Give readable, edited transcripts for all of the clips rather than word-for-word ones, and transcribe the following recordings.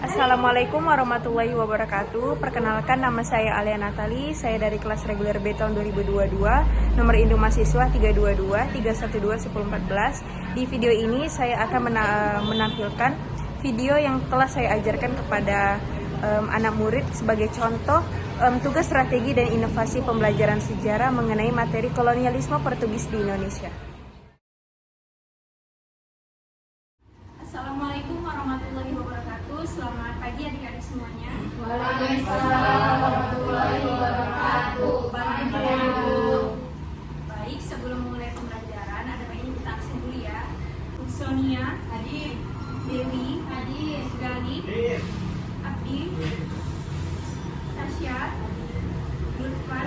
Assalamualaikum warahmatullahi wabarakatuh. Perkenalkan, nama saya Alia Natali. Saya dari kelas reguler B tahun 2022. Nomor induk mahasiswa 322 312 1014. Di video ini saya akan menampilkan video yang telah saya ajarkan kepada anak murid sebagai contoh tugas strategi dan inovasi pembelajaran sejarah mengenai materi kolonialisme Portugis di Indonesia. Assalamualaikum warahmatullahi wabarakatuh. Selamat pagi adik-adik semuanya. Waalaikumsalam warahmatullahi wabarakatuh. Baik, sebelum memulai pembelajaran, ada baiknya kita absen dulu ya. Sonia, Hadir. Dewi, Hadir. Gali, Abdi, Tasya, Lutfan,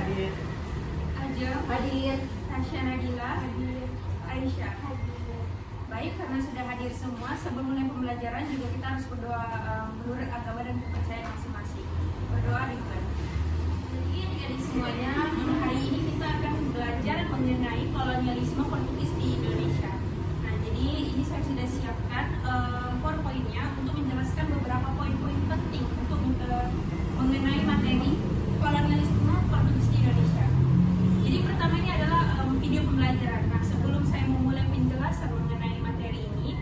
Ajeng, Hadir. Tasya Nabila, Aisyah. Baik, karena sudah hadir semua, sebelum mulai pembelajaran juga kita harus berdoa menurut agama dan kepercayaan masing-masing. Berdoa dimulai. Jadi adik-adik semuanya, hari ini kita akan belajar mengenai kolonialisme Portugis di Indonesia. Nah, jadi ini saya sudah siapkan PowerPoint-nya untuk menjelaskan beberapa poin-poin penting untuk mengenai materi kolonialisme Portugis di Indonesia. Jadi pertama ini adalah video pembelajaran. Nah, sebelum saya memulai penjelasan mengenai materi ini,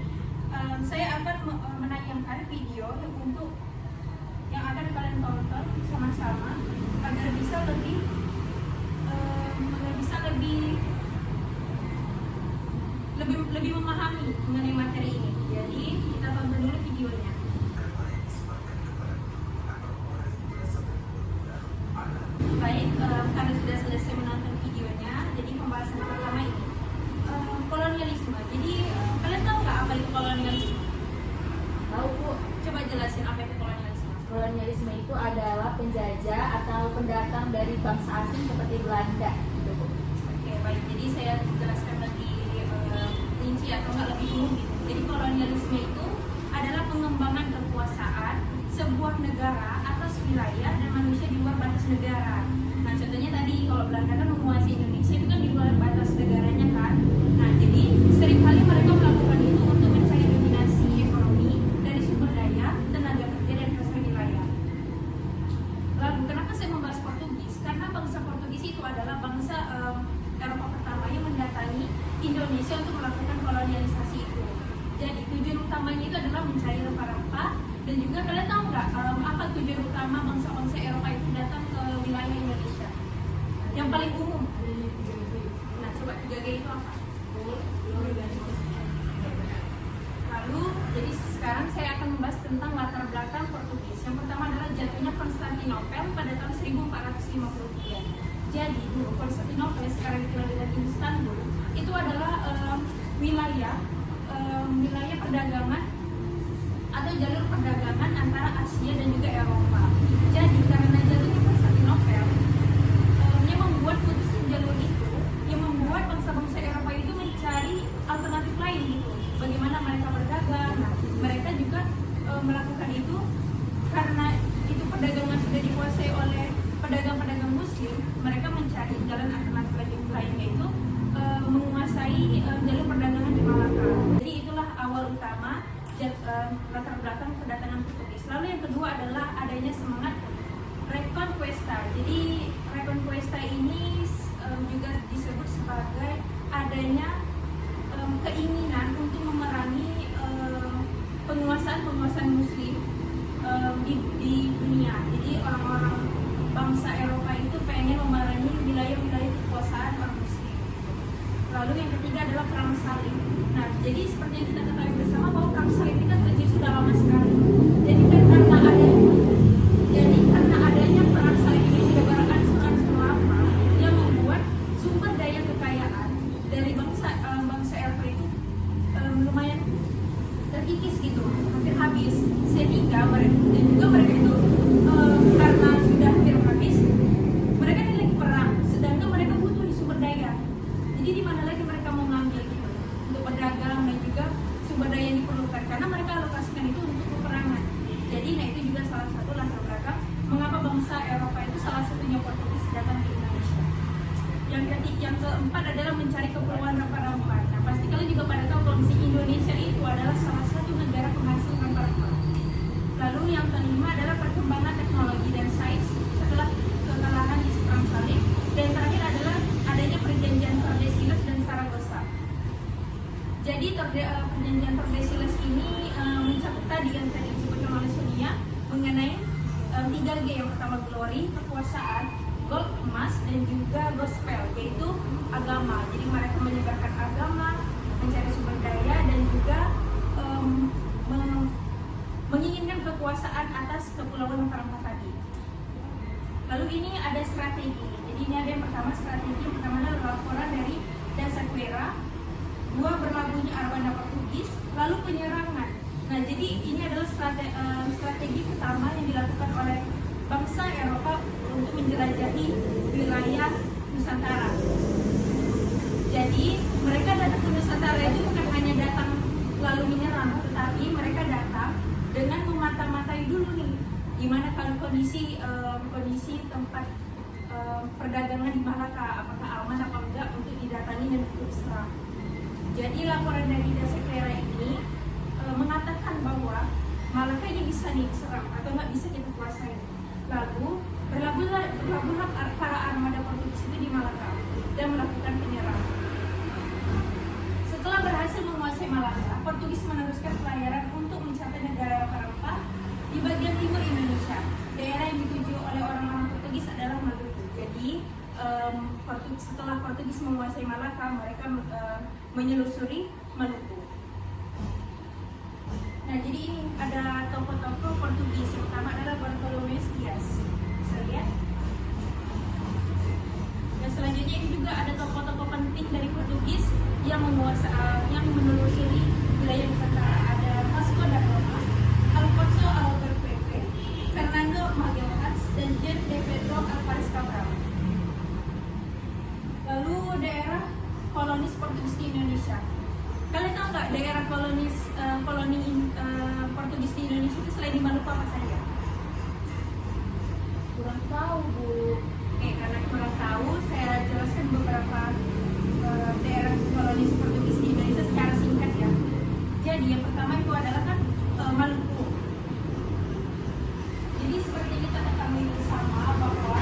saya akan menayangkan video yang akan kalian tonton sama-sama agar bisa lebih memahami mengenai materi ini. Jadi kita tonton dulu videonya. Baik, karena sudah selesai menonton videonya, jadi pembahasan pertama ini kolonialisme. Jadi kalian tahu nggak apa itu kolonialisme? Tahu, Bu. Coba jelasin apa itu kolonialisme. Kolonialisme itu adalah penjajah atau pendatang dari bangsa asing seperti Belanda. Gitu, Bu. Oke, baik. Jadi saya jelaskan lebih rinci atau nggak lebih umum gitu. Jadi kolonialisme itu adalah pengembangan kekuasaan sebuah negara atas wilayah dan manusia di luar batas negara. Nah, contohnya tadi kalau Belanda kan menguasai Indonesia, itu kan di luar batas negaranya kan. Nah, jadi seringkali mereka melakukan itu untuk mencari dominasi ekonomi dari sumber daya, tenaga kerja dan pasar wilayah. Lalu kenapa saya membahas Portugis? Karena bangsa Portugis itu adalah bangsa Eropa pertama yang mendatangi Indonesia untuk melakukan kolonialisasi itu. Jadi tujuan utamanya itu adalah mencari rempah-rempah. Dan juga kalian tahu nggak apa tujuan utama bangsa-bangsa Eropa itu datang ke wilayah Indonesia? Yang paling umum. Nah, coba 3G itu apa? Lalu, jadi sekarang saya akan membahas tentang latar belakang Portugis. Yang pertama adalah jatuhnya Konstantinopel pada tahun 1453. Jadi dulu Konstantinopel, sekarang dikenal dengan Istanbul, itu adalah wilayah perdagangan atau jalur perdagangan antara Asia dan juga Eropa. Jadi karena jatuhnya Konstantinopel yang membuat putusan jalur itu, yang membuat bangsa-bangsa Eropa itu mencari alternatif lain gitu. Bagaimana mereka berdagang? Nah, mereka juga melakukan itu karena itu perdagangan sudah dikuasai oleh pedagang-pedagang Muslim. Mereka mencari jalan alternatif lain, yaitu menguasai jalur perdagangan di Malaka. Jadi itulah awal utama latar belakang kedatangan Portugis. Lalu yang kedua adalah adanya semangat Reconquista. Jadi Reconquista ini juga disebut sebagai adanya keinginan untuk memerangi penguasaan Muslim di dunia. Jadi orang-orang bangsa Eropa itu pengen memerangi wilayah-wilayah kekuasaan orang Muslim. Lalu yang ketiga adalah perang salib. Nah, jadi seperti yang kita ketahui bersama bahwa perang salib ini kan terjadi sudah lama sekali. Jadi karena adanya perang salib ini sudah berangsur-angsur lama, yang membuat sumber daya kekayaan dari bangsa Eropa itu lumayan terkikis gitu, hampir habis. Sehingga mereka itu karena sudah hampir habis, mereka ini lagi perang, sedangkan mereka butuh di sumber daya. Jadi di mana lagi mereka mau ngambil gitu untuk berdagang dan juga sumber daya yang diperlukan, karena mereka alokasikan itu untuk peperangan. Jadi itu juga salah satu latar belakang mengapa bangsa Eropa itu salah satunya Portugis datang ke Indonesia. Yang keempat adalah mencari keperluan rempah-rempah. Nah, pasti kalian juga pada tahu kalau Indonesia itu adalah salah satu negara penghasil rempah-rempah. Lalu yang perjanjian Tordesillas ini mencakup tadi yang tadi disebutkan oleh Sonia mengenai 3G. Yang pertama glory, kekuasaan, gold emas, dan juga gospel yaitu agama. Jadi mereka menyebarkan agama, mencari sumber daya, dan juga menginginkan kekuasaan atas kepulauan Mataram tadi. Lalu ini ada strategi. Jadi ini ada yang pertama strategi. Yang pertama adalah laporan dari Da Silveira, 2 berlabuhnya armada Portugis, lalu penyerangan. Nah, jadi ini adalah strategi pertama yang dilakukan oleh bangsa Eropa untuk menjelajahi wilayah Nusantara. Jadi mereka datang ke Nusantara itu bukan hanya datang lalu menyerang, tetapi mereka datang dengan memata-matai dulu nih gimana kalau kondisi tempat perdagangan di Malaka, apakah aman apa enggak untuk didatangi dan untuk diserang. Jadi laporan dari Da Silveira ini mengatakan bahwa Malaka ini bisa diserang atau nggak bisa kita kuasai. Lalu berlabuhlah para armada Portugis itu di Malaka dan melakukan penyerangan. Setelah berhasil menguasai Malaka, Portugis meneruskan pelayaran untuk mencapai negara rempah di bagian timur Indonesia. Daerah yang dituju oleh orang-orang Portugis adalah Maluku. Jadi setelah Portugis menguasai Malaka, mereka menyelusuri Maluku. Nah, jadi ini ada tokoh-tokoh Portugis. Yang pertama adalah Bartolomé Dias. Bisa lihat. Dan selanjutnya ini juga ada tokoh-tokoh penting dari Portugis yang menelusuri wilayah Nusantara. Ada Vasco da Gama, Alfonso Albuquerque, Fernando Magalhães, dan Juan de Pedro Alvarez Cabral. Lalu daerah kolonis Portugis di Indonesia. Kalian tahu nggak daerah koloni Portugis di Indonesia itu selain di Maluku apa saja? Kurang tahu, Bu. Oke, karena kurang tahu, saya jelaskan beberapa daerah kolonis Portugis di Indonesia secara singkat ya. Jadi yang pertama itu adalah kan Maluku. Jadi seperti kita ketahui bersama bahwa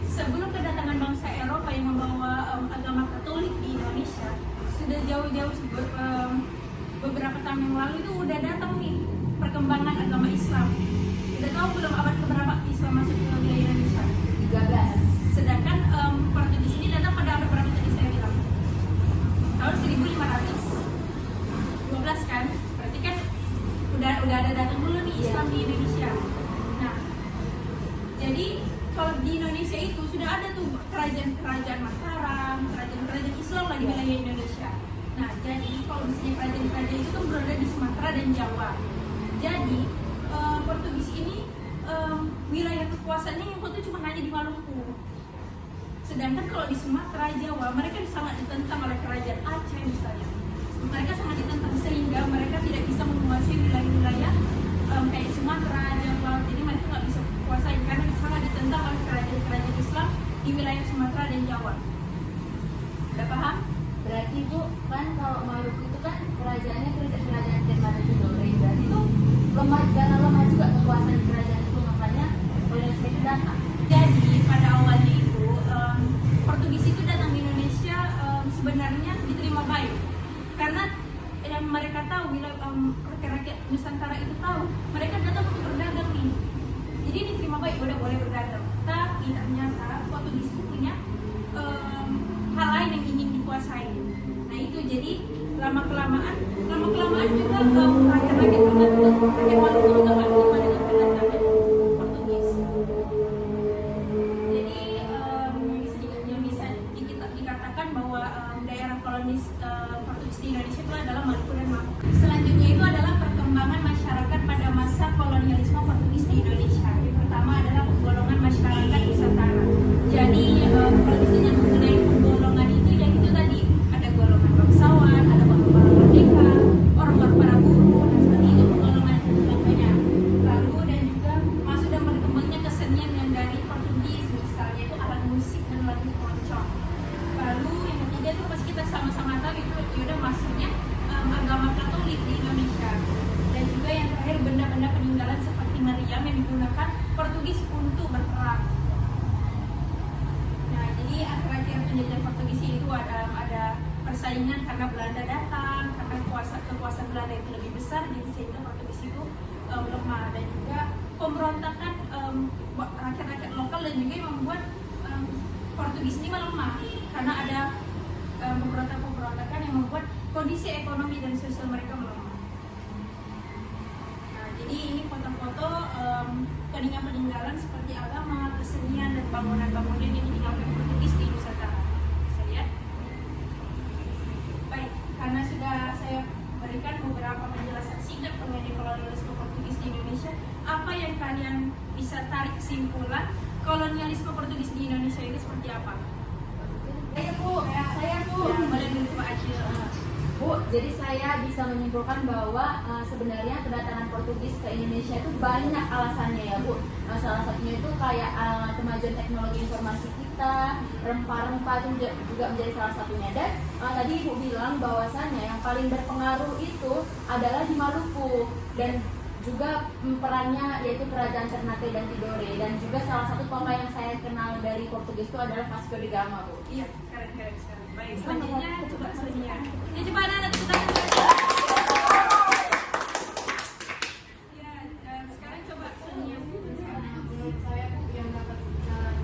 sebelum kedatangan bangsa Eropa yang membawa agama Katolik di Indonesia, sudah jauh-jauh beberapa tahun yang lalu itu udah datang nih perkembangan agama Islam. Udah tahu belum abad keberapa Islam masuk ke wilayah Indonesia? 13. Sedangkan Portugis ini datang pada abad berapa tadi saya bilang? Tahun 1512 kan? Berarti kan udah ada datang dulu nih Islam di Indonesia. Nah, jadi kalau di Indonesia itu sudah ada tuh kerajaan-kerajaan Mataram, kerajaan-kerajaan Islam lah di wilayah Indonesia. Nah, jadi kalau misalnya kerajaan-kerajaan itu kan berada di Sumatera dan Jawa. Jadi Portugis ini wilayah kekuasaannya yang itu cuma hanya di Maluku. Sedangkan kalau di Sumatera, Jawa, mereka sangat ditentang oleh kerajaan Aceh misalnya. Mereka sangat ditentang sehingga mereka tidak bisa menguasai wilayah-wilayah kayak Sumatera, Jawa. Jadi mereka nggak bisa kuasai karena sangat ditentang oleh kerajaan-kerajaan Islam di wilayah Sumatera dan Jawa. Udah paham? Berarti Bu, kan kalau Maluku itu kan kerajaannya kerajaan Ternate Tidore. Berarti itu lemah juga kekuasaan kerajaan itu, makanya Indonesia itu datang. Jadi pada awalnya itu Portugis itu datang di Indonesia sebenarnya diterima baik karena yang mereka tahu rakyat Nusantara itu tahu mereka datang untuk berdagang nih. Jadi diterima baik, udah boleh berdagang. Tapi ternyata Portugis itu punya hal lain yang ingin dikuasai. Nah itu jadi lama kelamaan juga rakyat Maluku juga nggak terima dengan kedatangan Portugis. Jadi yang bisa dikatakan bahwa daerah kolonis Portugis di Indonesia itu adalah Maluku dan Maluku. Selanjutnya itu adalah perkembangan masyarakat pada masa kolonialisme Portugis di Indonesia. Yang pertama adalah penggolongan masyarakat Nusantara. Jadi kalau misalnya mengenai penggolongan itu yang itu tadi ada golongan bangsawan, ada golongan merdeka, orang-orang para buruh, dan seperti itu penggolongan contohnya. Lalu dan juga masuk dan berkembangnya kesenian yang dari Portugis, misalnya itu alat musik dan lagu keroncong. Lalu yang ketiga itu pas kita sama-sama tahu itu udah masuknya agama Katolik di Indonesia. Dan juga yang terakhir benda-benda peninggalan seperti meriam yang digunakan Portugis untuk berperang. Nah, jadi akhir-akhir penjajahan Portugis itu ada persaingan karena Belanda datang, karena kekuasaan Belanda itu lebih besar, jadi sehingga Portugis itu lemah, dan juga pemberontakan rakyat-rakyat lokal, dan juga yang membuat Portugis ini melemah karena ada pemberontakan yang membuat kondisi ekonomi dan sosial mereka melemah. Nah, jadi ini foto-foto peninggalan seperti agama, kesenian, dan bangunan-bangunan yang ditinggalkan Portugis di Nusantara. Bisa lihat? Baik, karena sudah saya berikan beberapa penjelasan singkat mengenai kolonialisme Portugis di Indonesia, apa yang kalian bisa tarik kesimpulan kolonialisme Portugis di Indonesia itu seperti apa? Saya Bu. Ya, boleh dulu Pak Acil. Bu, jadi saya bisa menyimpulkan bahwa sebenarnya kedatangan Portugis ke Indonesia itu banyak alasannya ya Bu. Salah satunya itu kayak kemajuan teknologi informasi kita, rempah-rempah itu juga menjadi salah satunya. Dan tadi Ibu bilang bahwasannya yang paling berpengaruh itu adalah di Maluku, dan juga perannya yaitu Kerajaan Ternate dan Tidore, dan juga salah satu tokoh yang saya kenal dari Portugis itu adalah Vasco da Gama Bu. Iya, keren sekali. Baik, selanjutnya coba Sonia. Ya, coba anak-anak tepuk tangan. Ya, sekarang coba Sonia. Menurut saya Bu, yang dapat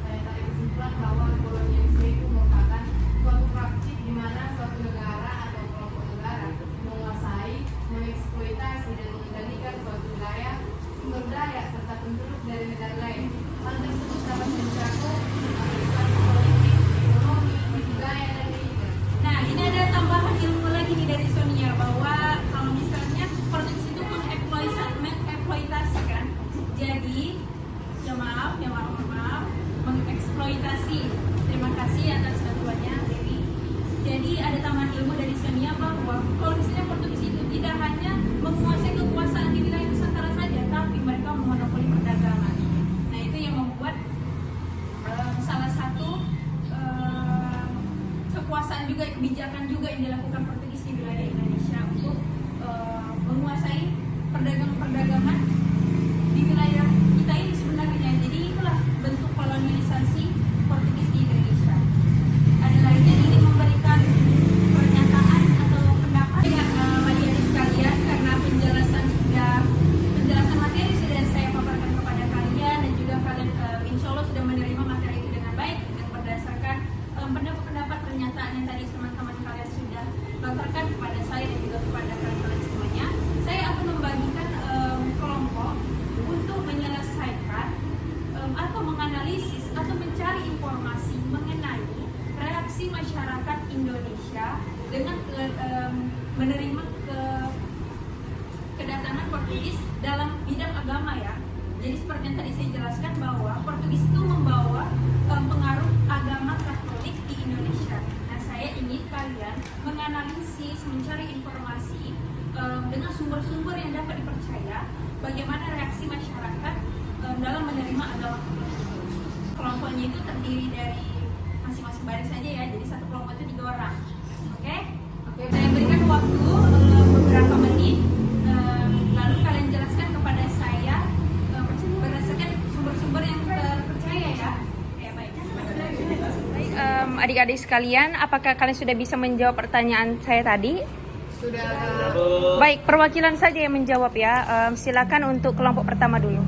saya tarik kesimpulan bahwa kolonialisme itu merupakan suatu praktik di mana suatu negara atau kelompok negara menguasai, mengeksploitasi dan mengendalikan suatu wilayah, sumber daya serta penduduk dari negara lain. Hal tersebut dapat mencakup politik, ekonomi, budaya, dan militer. Nah, ini ada tambahan ilmu lagi nih dari Sonia, bahwa kalau misalnya Portugis itu mengeksploitasi kan. Jadi, maaf, mengeksploitasi. Terima kasih atas bantuannya, Dewi. Jadi ada tambahan ilmu dari Sonia bahwa kalau misalnya Portugis itu tidak hanya menguasai kekuasaan di wilayah Nusantara saja, tapi mereka memonopoli perdagangan. Nah, itu yang membuat salah satu kekuasaan juga, kebijakan juga yang dilakukan Portugis di wilayah Indonesia untuk menguasai perdagangan di wilayah kita ini sebenarnya. Jadi itulah bentuk kolonialisasi Portugis di Indonesia. Ada lagi yang ingin memberikan pernyataan atau pendapat ya, adik-adik sekalian, karena penjelasan materi sudah saya paparkan kepada kalian, dan juga kalian insya Allah sudah menerima materi itu dengan baik, dan berdasarkan pendapat pernyataan yang tadi teman-teman kalian sudah lontarkan kepada saya dan juga kepada kalian semuanya. Saya akan membagikan kelompok untuk menyelesaikan atau menganalisis atau mencari informasi mengenai reaksi masyarakat Indonesia dengan menerima kedatangan Portugis dalam bidang agama ya. Jadi seperti yang tadi saya jelaskan bahwa Portugis itu membawa pengaruh agama Katolik di Indonesia. Nah, saya ingin kalian menganalisis, mencari informasi dengan sumber-sumber yang dapat dipercaya, bagaimana reaksi masyarakat dalam menerima agama Katolik. Kelompoknya itu terdiri dari masing-masing baris saja ya, jadi satu kelompok itu 3 orang. Oke? Saya berikan waktu beberapa menit, lalu kalian jelaskan kepada saya berdasarkan sumber-sumber yang terpercaya ya. Baik, adik-adik sekalian, apakah kalian sudah bisa menjawab pertanyaan saya tadi? Sudah. Baik, perwakilan saja yang menjawab ya. Silakan untuk kelompok pertama dulu.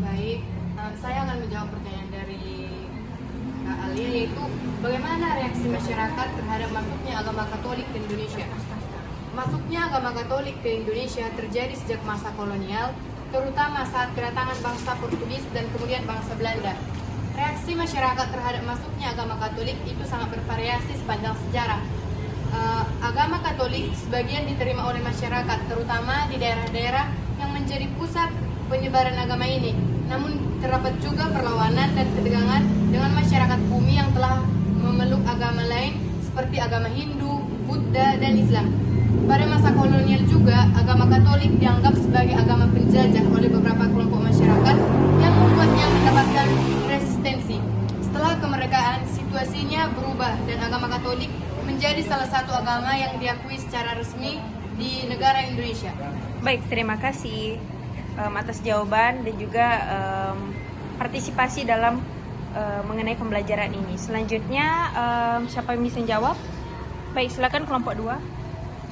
Baik, saya akan menjawab pertanyaan dari Kak Alia, yaitu bagaimana reaksi masyarakat terhadap masuknya agama Katolik ke Indonesia. Masuknya agama Katolik ke Indonesia terjadi sejak masa kolonial, terutama saat kedatangan bangsa Portugis dan kemudian bangsa Belanda. Reaksi masyarakat terhadap masuknya agama Katolik itu sangat bervariasi sepanjang sejarah. Agama Katolik sebagian diterima oleh masyarakat, terutama di daerah-daerah yang menjadi pusat penyebaran agama ini. Namun terdapat juga perlawanan dan ketegangan dengan masyarakat bumi yang telah memeluk agama lain seperti agama Hindu, Buddha, dan Islam. Pada masa kolonial juga, agama Katolik dianggap sebagai agama penjajah oleh beberapa kelompok masyarakat yang membuatnya mendapatkan resistensi. Setelah kemerdekaan, situasinya berubah dan agama Katolik menjadi salah satu agama yang diakui secara resmi di negara Indonesia. Baik, terima kasih atas jawaban dan juga partisipasi dalam mengenai pembelajaran ini. Selanjutnya, siapa yang bisa menjawab? Baik, silakan kelompok 2.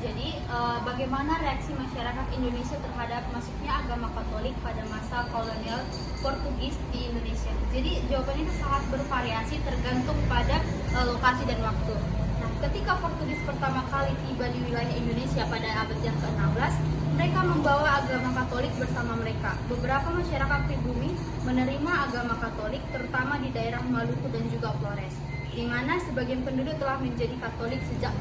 Jadi bagaimana reaksi masyarakat Indonesia terhadap masuknya agama Katolik pada masa kolonial Portugis di Indonesia? Jadi jawabannya itu sangat bervariasi tergantung pada lokasi dan waktu. Nah, ketika Portugis pertama kali tiba di wilayah Indonesia pada abad yang ke-16, mereka membawa agama Katolik bersama mereka. Beberapa masyarakat pribumi menerima agama Katolik, terutama di daerah Maluku dan juga Flores, di mana sebagian penduduk telah menjadi Katolik sejak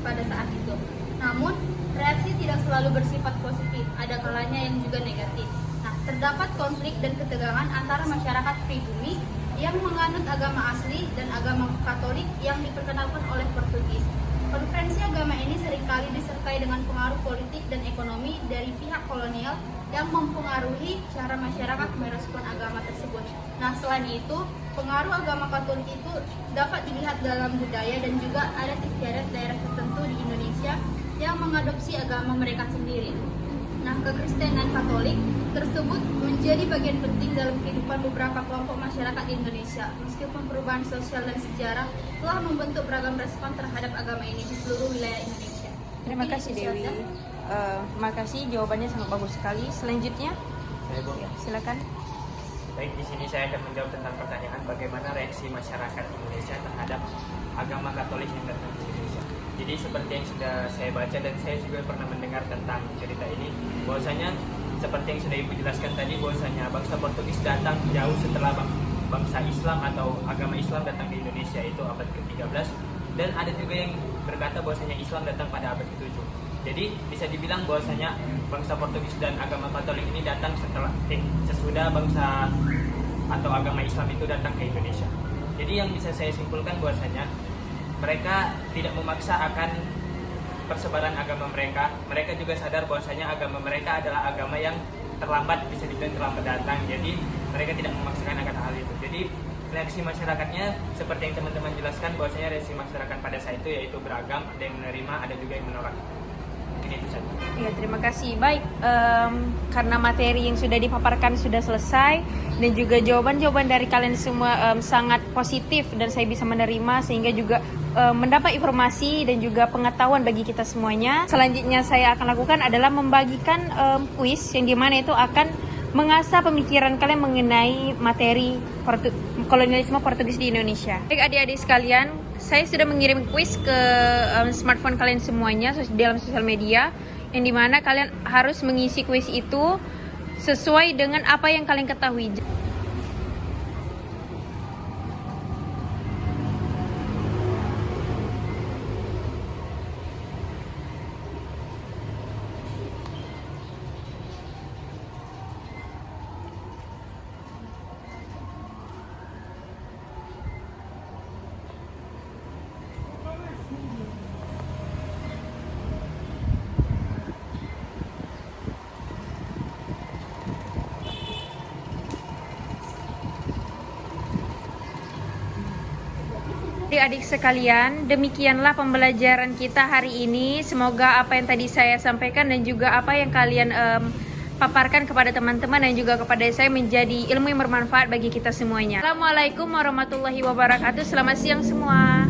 pada saat itu. Namun, reaksi tidak selalu bersifat positif, ada kalanya yang juga negatif. Nah, terdapat konflik dan ketegangan antara masyarakat pribumi yang menganut agama asli dan agama Katolik yang diperkenalkan oleh Portugis. Konferensi agama ini seringkali disertai dengan pengaruh politik dan ekonomi dari pihak kolonial yang mempengaruhi cara masyarakat merespon agama tersebut. Nah, selain itu, pengaruh agama Katolik itu dapat dilihat dalam budaya dan juga adat istiadat daerah tertentu di Indonesia yang mengadopsi agama mereka sendiri. Nah, kekristenan Katolik tersebut menjadi bagian penting dalam kehidupan beberapa kelompok masyarakat di Indonesia. Meskipun perubahan sosial dan sejarah telah membentuk beragam respon terhadap agama ini di seluruh wilayah Indonesia. Terima Mungkin kasih itu Dewi. saja. Terima kasih, jawabannya sangat bagus sekali. Selanjutnya, Saya Bu. ya, silakan. Baik, di sini saya akan menjawab tentang pertanyaan bagaimana reaksi masyarakat Indonesia terhadap agama Katolik yang datang ke Indonesia. Jadi seperti yang sudah saya baca dan saya juga pernah mendengar tentang cerita ini, bahwasanya seperti yang sudah Ibu jelaskan tadi, bahwasanya bangsa Portugis datang jauh setelah bangsa Islam atau agama Islam datang di Indonesia, itu abad ke-13, dan ada juga yang berkata bahwasanya Islam datang pada abad ke-7. Jadi bisa dibilang bahwasanya bangsa Portugis dan agama Katolik ini datang sesudah bangsa atau agama Islam itu datang ke Indonesia. Jadi yang bisa saya simpulkan bahwasanya mereka tidak memaksa akan persebaran agama mereka. Mereka juga sadar bahwasanya agama mereka adalah agama yang terlambat, bisa dibilang terlambat datang. Jadi mereka tidak memaksakan akan hal itu. Jadi reaksi masyarakatnya seperti yang teman-teman jelaskan, bahwasanya reaksi masyarakat pada saat itu yaitu beragam, ada yang menerima, ada juga yang menolak. Mungkin itu saja. Ya, terima kasih. Baik, karena materi yang sudah dipaparkan sudah selesai dan juga jawaban-jawaban dari kalian semua sangat positif dan saya bisa menerima, sehingga juga mendapat informasi dan juga pengetahuan bagi kita semuanya. Selanjutnya saya akan lakukan adalah membagikan kuis yang dimana itu akan mengasah pemikiran kalian mengenai materi kolonialisme Portugis di Indonesia. Baik adik-adik sekalian, saya sudah mengirim kuis ke smartphone kalian semuanya dalam sosial media, yang dimana kalian harus mengisi kuis itu sesuai dengan apa yang kalian ketahui. Adik-adik sekalian, demikianlah pembelajaran kita hari ini. Semoga apa yang tadi saya sampaikan dan juga apa yang kalian paparkan kepada teman-teman dan juga kepada saya menjadi ilmu yang bermanfaat bagi kita semuanya. Assalamualaikum warahmatullahi wabarakatuh. Selamat siang semua.